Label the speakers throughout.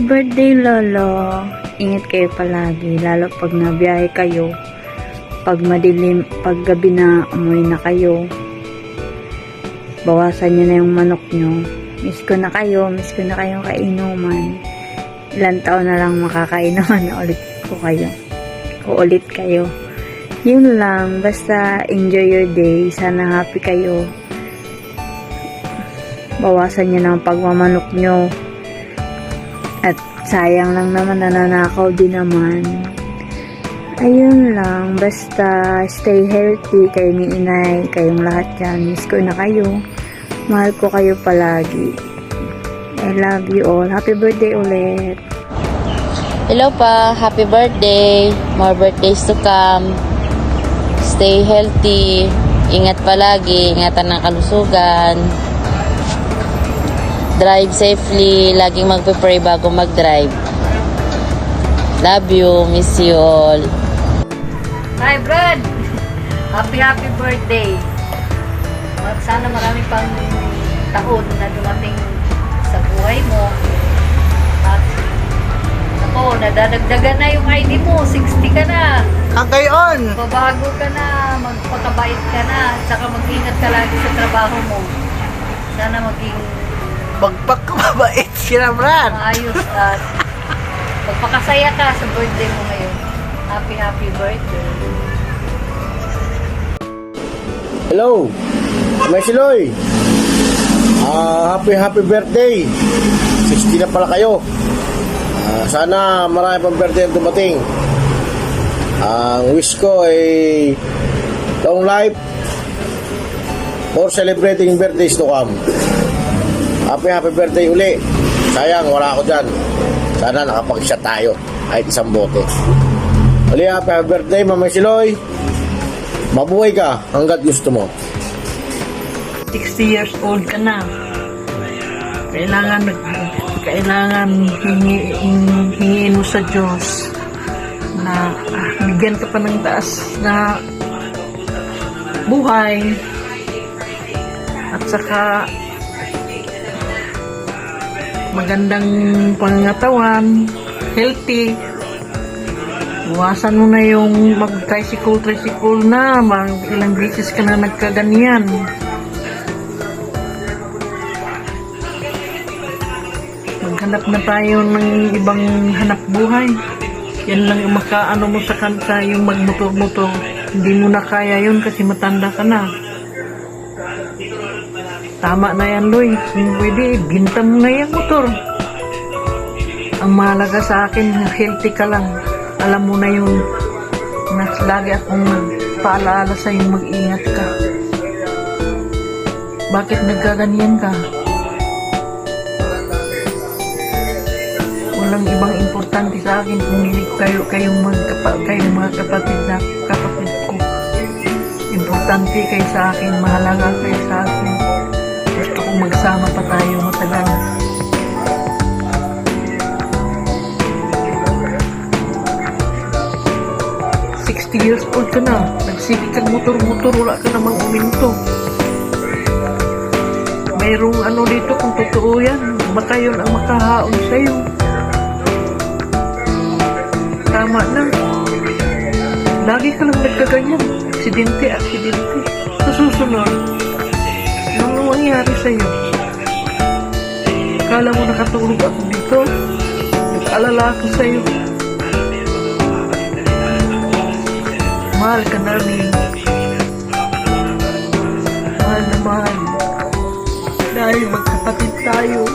Speaker 1: birthday, Lolo. Ingat kayo palagi, lalo pag nabiyahe kayo. Pag madilim, pag gabi na, umuwi na kayo. Bawasan nyo na yung manok nyo. Miss ko na kayong kainuman. Ilang taon na lang makakainuman na ulit kayo. Yun lang, basta enjoy your day. Sana happy kayo. Bawasan nyo na ang pagmamanok nyo. At sayang lang naman, nananakaw din naman. Ayun lang, basta stay healthy kayo ni inay, kayong lahat dyan. Miss ko na kayo. Mahal ko kayo palagi. I love you all. Happy birthday ulit.
Speaker 2: Hello pa, happy birthday. More birthdays to come. Stay healthy. Ingat palagi, ingatan ng kalusugan. Drive safely, laging magpe-pray bago mag-drive. Love you, miss you all.
Speaker 3: Hi, Brad! Happy birthday! Sana marami pang taon na dumating sa buhay mo. At ako, nadadagdagan na yung ID mo. 60 ka na.
Speaker 4: Kagayon!
Speaker 3: Babago ka na. Magpakabait ka na. At saka mag-ingat ka lagi sa trabaho mo. Sana maging
Speaker 4: Magpakabait sila, Brad!
Speaker 3: maayos at magpakasaya ka sa birthday mo ngayon. Happy birthday!
Speaker 5: Hello, Mesiloy. Happy birthday. 60 na pala kayo. Sana marami pang birthday ang dumating. Ang wish ko ay long life for celebrating birthdays to come. Happy birthday uli. Sayang, wala ako dyan. Sana nakapag-shot tayo kahit isang bote. Uli, happy birthday, Mama Siloy. Mabuhay ka hanggat gusto mo.
Speaker 4: 60 years old ka na. Kailangan hingin mo sa Diyos na bigyan ka pa ng taas na buhay at saka magandang pangangatawan, healthy. Iwasan mo na yung mag-tricycle na, ilang beses ka na nagkaganyan. Maghanap na tayo ng ibang hanap buhay. Yan lang yung makaano mo sa kanta, yung magmotor-motor. Hindi mo na kaya yun kasi matanda ka na. Tama na yan, Loy. Pwede, binta mo na yung motor. Ang mahalaga sa akin, healthy ka lang. Alam mo na yung lagi akong nagpaalala sa'yo, mag-ingat ka. Bakit nagkaganyan ka? Walang ibang importante sa akin kung hindi kayong mga kapatid ko. Importante kayo sa akin, mahalaga kayo sa akin. Gusto kong magsama pa tayo matagal. Years old ka na, nagsili kang motor-motor, wala ka namang uminto. Mayroong ano dito kung totoo yan, baka yun ang makahaon sa'yo. Tama na. Lagi ka lang nagkaganyan. Aksidente. Sa susunod, ano mangyari sa'yo? Kala mo nakatulog ako dito? Nag-alala ako sa'yo. Mahal ka namin. Mahal na mahal. Dahil magkapatid tayo.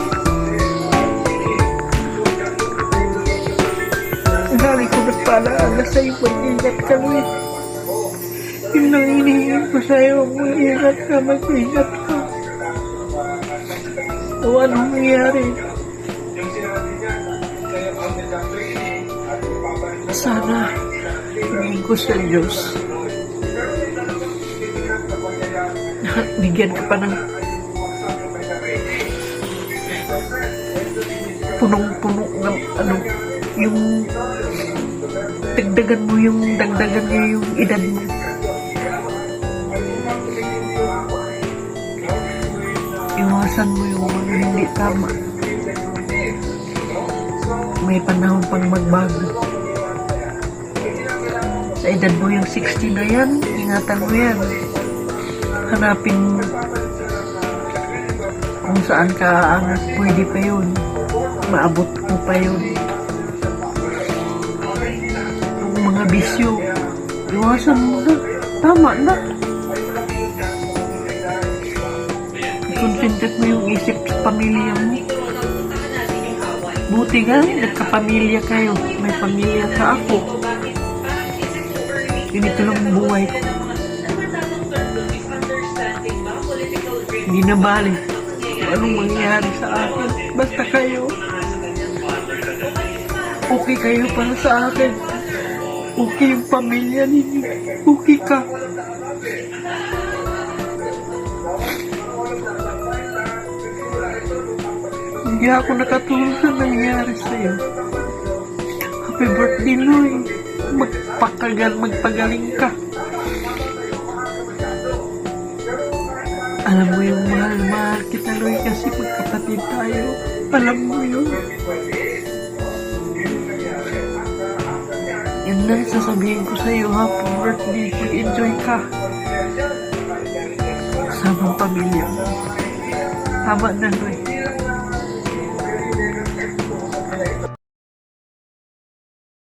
Speaker 4: Lagi ko nagpalaala sa'yo, mag-ingat ka rin. Yun ang hinihingi ko sa'yo, mag-ingat ka. O anong nangyari? Sana hingin ko sa Diyos bigyan ka pa ng punong-puno ng yung dagdagan niya yung edad mo. Iwasan mo yung mga hindi tama. may panahon pang magbago. Sa edad mo yung 60 na yan, ingatan mo yan. Hanapin mo kung saan ka aangat, pwede pa yun. Maabot mo pa yun. Yung mga bisyo, iwasan mo na. Tama na. Concentrate mo yung isip sa pamilya mo. Buti nga, nagkapamilya kayo. May pamilya ka ako. Ganito lang ang buhay ko. Hindi na bali kung anong mangyari sa akin. Basta kayo. Okay kayo para sa akin. Okay yung pamilya ninyo. Okay ka. Hindi ako nakatulong sa nangyari sa'yo. Happy birthday, Loy. Magpagaling ka. Alam mo yung mahal kita, Loy, kasi magkapatid tayo. Alam mo yun. Yan lang sasabihin ko sa'yo, happy birthday. Mag-enjoy ka. Kasama ang pamilya mo. Tama na, Loy.